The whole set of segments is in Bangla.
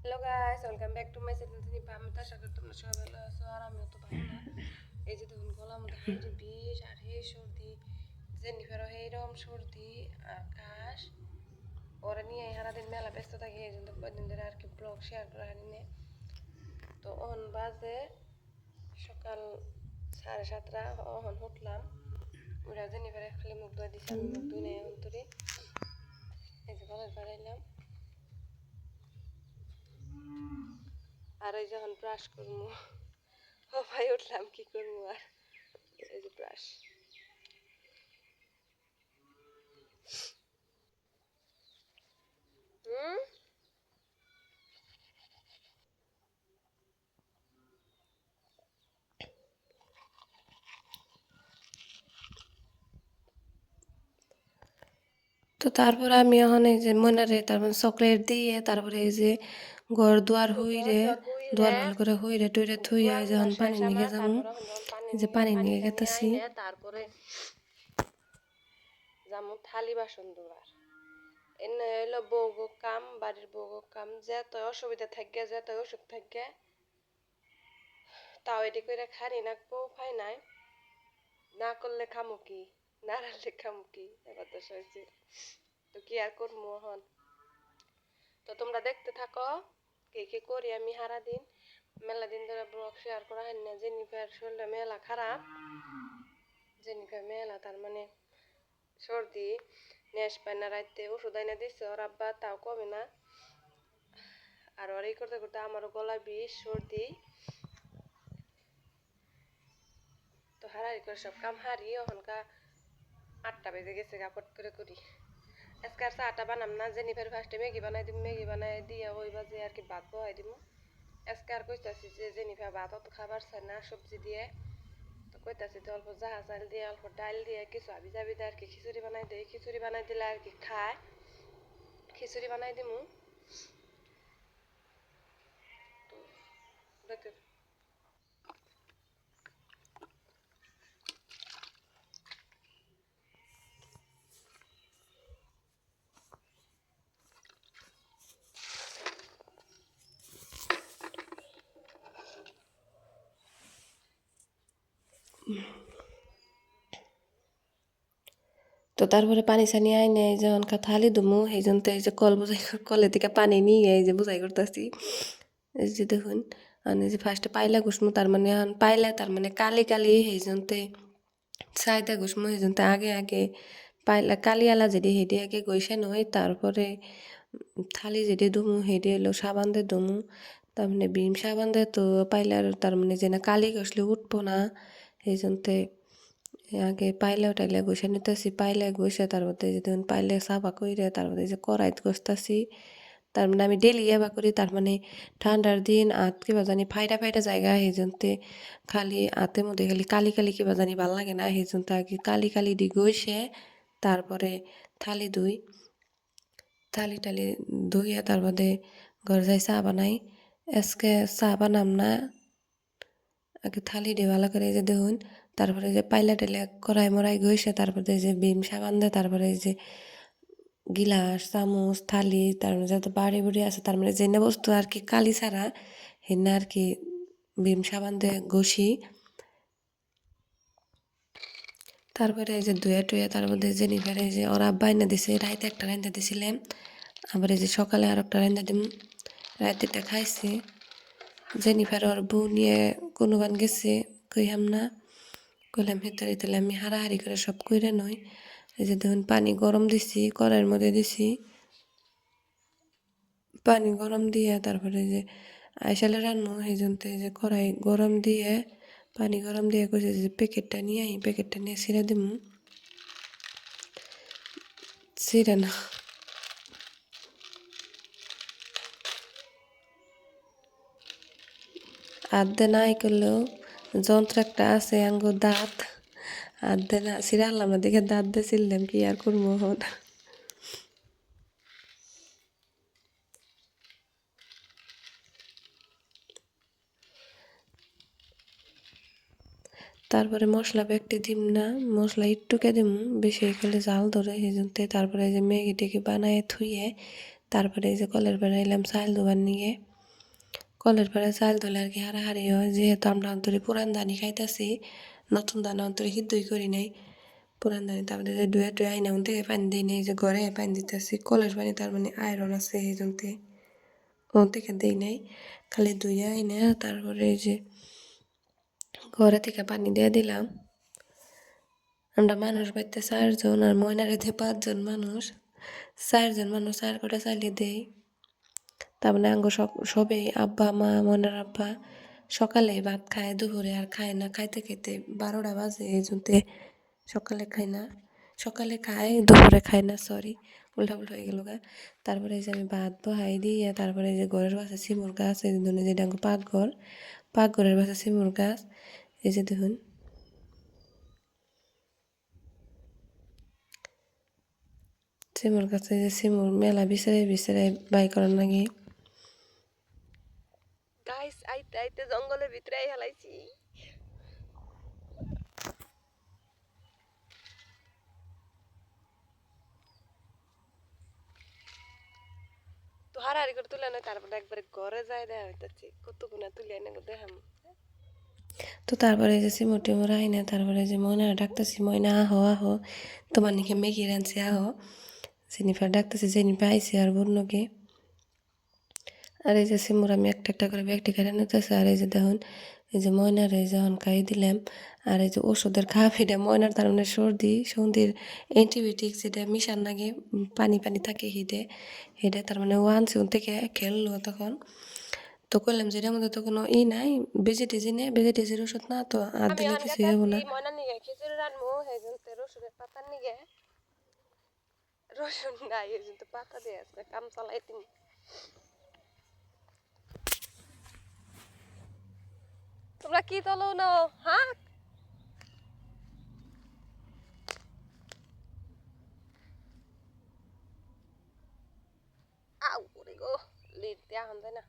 Hello guys, welcome back to my channel Nipa. আমি তো আশা করি তোমরা সবাই ভালো আছো, আর আমিও তো ভালো না। এই যে দেখুন গলার মধ্যে হাইরে বিষ আর হে সর্দি, জেনিফারও এইরকম সর্দি আর কাশ। ওরা নিয়ে সারাদিন মেলা ব্যস্ত থাকি, এই জন্য কয়েকদিন ধরে আর কি ব্লগ শেয়ার করা হয়নি। তো ওহন বাজে সকাল 7:30, ওহন উঠলাম। ওরা জেনিফারে খালি মুখ ধুয়ে দিছে, আমি মুখ ধুই নাই অন্তরে। এই যে কলেজ বাড়াইলাম আর ওই যখন ব্রাশ করবো ও ভাই উঠলাম কি করবো আর। এই যে ব্রাশ। হুম তো তারপরে আমি এখন এই যে মনারে তারপরে চকলেট দিয়ে তারপরে এই যে ঘর দুয়ার হুইরে দুয়ার ভালো করে হুইরে টুইরে থুইয়া যখন পানি নিয়ে যাবো, এই যে পানি নিয়ে গেতেছি। তারপরে যাবো থালি বাসন ধোয়ার। এনে হইলো বউগো কাম, বাড়ির বউগো কাম, যেত অসুবিধা থাকে যেত অসুখ থাকে তাও এটি করে খারি না, কেউ পাই নাই। না করলে খামু কি, না রাখলে খামু কি, এবার তো হয়েছে। তো কি আর করবো এখন। তো তোমরা দেখতে থাকো কি কি করি আমি সারাদিন। মেলা দিন ধরে ব্লগ শেয়ার করা হয় না। জেনিফার শরীরটা মেলা খারাপ, জেনিফার মেলা তার মানে সর্দি, নেশ পায় না, রাইতে ওষুধ আইনা দিচ্ছে ওর আব্বা, তাও কমে না। আর ওর এই করতে করতে আমারও গলা বিষ সর্দি। তো হারাহারি করে সব কাম হারি, ওখানকার 8টা বেজে গেছে, কাপড় করে করি। আজকে আর চাটা বানাম না, জেনিফার ফার্স্টে ম্যাগি বানাই দিম, ম্যাগি বানাই দিয়ে ওই বাজে আর কি ভাত বহাই দিম। আজকে আর কইতাছি যে জেনিফার ভাত অত খাবার চায় না সবজি দিয়ে। তো কইতাছি তো অল্প জাহা চাল দিয়ে অল্প ডাল দিয়ে কিছু হাবি জাবি দিয়ে আর কি খিচুড়ি বানাই দিই। খিচুড়ি বানাই দিলে আর কি খায়, খিচুড়ি বানাই দিমু। তো দেখতে তো তারপরে পানি সানি আইনে এই যে অনকা থালি দুমু, এই জন্য এই যে কল বুঝাই কলের দিকে পানি নিয়ে এই যে বুঝাই করতেছি। এই যে দেখুন আমি যে ফার্স্টে পাইলা ঘুষমু, তার মানে পাইলা তার মানে কালি কালি এই জন্যে চাইদা ঘুষমু, এই জন্য আগে আগে পাইলা কালিয়ালা যেটি হেঁটে আগে গৈসে নয়, তারপরে থালি যেটি দুমু হেঁটে এলো সাবান দিয়ে দুমু। তার মানে ভীম সাবান দিয়ে তো পাইলার তার মানে যে না কালি ঘষলে উঠবো না, এই জন্যে আগে পাইলে টাইলে ঘষে নিতেছি। পাইলে ঘষে তারপরে যে দেখুন পাইলে সাফা কইরে তারপরে যে কড়াইত ঘষতেছি। তার মানে আমি ডেলি এবার করি, তার মানে ঠান্ডার দিন আত কিবা জানি ফাইটা ফাইটা জায়গা, সেই জন্যে খালি আতের মধ্যে খালি কালি কালি কিবা জানি ভাল লাগে না, সেই জন্য আগে কালি কালি দি ঘষে তারপরে থালি ধুই। থালি টালি ধুইয়া তারপরে ঘর যাই চা বানাই। আজকে চা বানাম না, আগে থালি দিয়ে ভালো করে এই যে দেখুন। তারপরে যে পাইলা টাইলা কড়াই মরাই ঘষে তারপরে যে ভীম সাবান দেয়, তারপরে যে গিলাস চামচ থালি তারপরে যত বাড়ি বুড়ি আছে তার মানে যেনে বস্তু আর কি কালি ছাড়া হেনে আর কি ভীম সাবান দিয়ে ঘষি। তারপরে এই যে ধুয়ে টুয়ে তারপরে জেনিফার এই যে ওর আব্বা এনে দিছে, রাইতে একটা রাইন্দা দিছিলেন, আবার এই যে সকালে আর একটা রাইন্দা দিম। রাইতেটা খাইছি। জেনিফার ওর বউ নিয়ে কোনো গান গেছে, কইহাম না, কইলাম হেতারে তাহলে আমি হারাহারি করে সব কইরে নই। এই যে দেখুন পানি গরম দিছি, কড়াইয়ের মধ্যে দিছি, পানি গরম দিয়ে তারপরে যে আইসালে রান্নো, সেই জন্য এই যে কড়াই গরম দিয়ে পানি গরম দিয়ে কইছে যে প্যাকেটটা নিয়ে আই, প্যাকেটটা নিয়ে ছিঁড়ে দিম। ছিঁড়ে না, হাত দিয়ে নাই করলেও যন্ত্র একটা আছে আঙ্গো দাঁত, হাত দিয়ে না ছিঁড়ে আনলাম না দেখে দাঁত দিয়ে ছিললাম, কি আর করবো এখন। তারপরে মশলা ব্যাগটি দিম না, মশলা একটুকে দিম, বেশি খেলে জাল ধরে, সেই জন্য তারপরে যে ম্যাগি টেগি বানায় থুয়ে তারপরে এই যে কলের বানাইলাম চাল দোবার নিয়ে। কলের পরে চাল ধরে আর কি হারাহারি হয়, যেহেতু আমরা অন্তরে পুরান ধানই খাইতেছি, নতুন ধান অন্তরে সিদ্ধই করি নাই। পুরান ধানে তারপরে যে ডুয়ে টুয়ে আইনা থেকে পানি দিই নাই, যে ঘরে পানি দিতেছি, কলের পানি তার মানে আয়রন আছে এই জন্য ও থেকে দিই নাই, খালি ধুয়ে আইনা তারপরে এই যে ঘরে থেকে পানি দিয়ে দিলাম। আমরা মানুষ বাড়িতে 4 জন আর ময়নারিতে 5 জন মানুষ, 4 জন মানুষ 4 কোটা চালিয়ে দেই। তার মানে আঙ্গ সবেই আব্বা মা ময়নার আব্বা সকালে ভাত খায়, দুপুরে আর খায় না, খাইতে খাইতে 12টা বাজে, এই জন্য সকালে খায় না, সকালে খায় দুপুরে খায় না, সরি উল্টা পুল্টা হয়ে গেল গা। তারপরে এই যে আমি ভাত বহাই দিয়ে তারপরে এই যে ঘরের পাশে শিমুর গাছ, এই জন্য যেটা পাকঘর, পাকঘরের পাশে শিমুর গাছ, এই যে দেখুন শিমুর গাছে যে শিমুর মেলা বিচারে বিচারে বাই করার নাকি গাইস, আইতে আইতে জঙ্গলের ভিতরে হেলাইছি। তো হারাহারি করে তুলে নয়, তারপরে একবারে ঘরে যায় দেখা হইতেছে কত গুণা তুলে এনে দেখাম। তো তারপরে এই যে সিমুর টিমুর আইনে তারপরে যে ময়না ডাকতেছি, ময়না আহো আহো, তোমার নাকি মেঘি রানছি আহো। জেনিফার ডাকতেছি, জেনিফার আইসি আর বন্যকে। আর এই যে সিমুর আমি একটা একটা করে ব্যাগটি কেটে নিতেছে। আর এই যে দেখুন এই যে ময়নার এই যখন খাই দিলাম, আর এই যে ওষুধের খা ফিরে ময়নার তার মানে সর্দির অ্যান্টিবায়োটিক যেটা মিশান লাগে, পানি পানি থাকে হেডে তার মানে 1 থেকে খেললো তখন। তো করলাম যে এটার মধ্যে তো কোনো নাই, বেজি টেজি নেই, বেজি টেজির ওষুধ না, তো আর দিলে কিছুই হবো না। ময়নার নিগে খিচুড়ি রানবো, এই জন্য রসুনের পাতার নিগে রসুন নাই, এই জন্য পাতা দিয়ে আজকে কাম চালাই তুমি। তোমরা কি চলো না? হ্যাঁ, আউ করে গো, লিড দেয়া হন যায় না।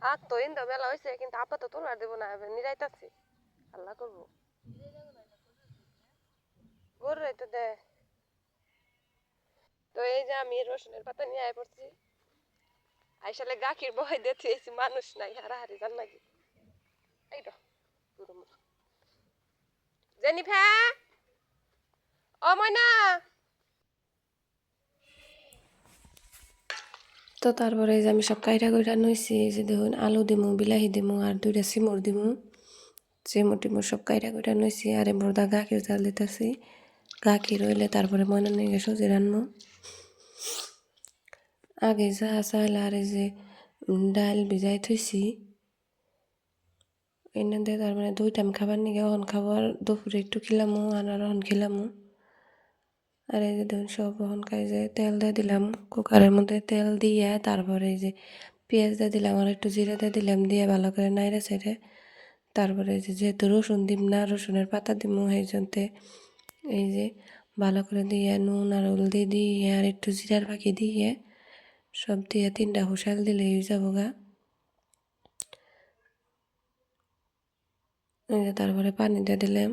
হাত তো ইন্দো বেলা হয়েছে, কিন্তু আপাতত তোলার দেবো না, নিরাইতাছি আল্লাহ করবো। গরু রাইতে দে। তো এই যে আমি রসুনের পাতা নিয়ে আয় পড়ছি, আইসালে গাখির বহাই দিতে এসি, মানুষ নাই, হারাহারি জান নাকি এই তো জেনিফা, ও ময়না। তো তারপরে এই যে আমি সব কাইটা কইটা নইছি, এই যে দেখুন আলু দিমু, বিলাহি দিমু আর 2টা সিমুর দিমু, সিমুর টিমুর সব কাইটা কইটা নইছি। আর বড়দা গাখির জাল দিতেছি, গাখির হইলে তারপরে ময়না নিয়ে সবজি রান্নু। আগে যা চাইলে আর এই যে ডাল ভিজাই থইছি, এনে দিয়ে তার মানে 2 টাইম খাবার নিগে অহন খাবার, দুপুরে একটু খিলামু আর অহন খিলামু। আর এই যে দেখুন সব অহন খাই যে তেল দিয়ে দিলাম কুকারের মধ্যে, তেল দিয়ে তারপরে এই যে পেঁয়াজ দিয়ে দিলাম আর একটু জিরা দিয়ে দিলাম, দিয়ে ভালো করে নাইড়ে সাইডে তারপরে এই যে যেহেতু রসুন দিম না, রসুনের পাতা দিমু, এই জন্য এই যে ভালো করে দিয়ে নুন আর হলদি দিয়ে আর একটু জিরার ফাঁকি দিয়ে সব দিয়ে 3টা হুঁশাল দিলে হয়ে যাবো গা। এই যে তারপরে পানি দিয়ে দিলাম।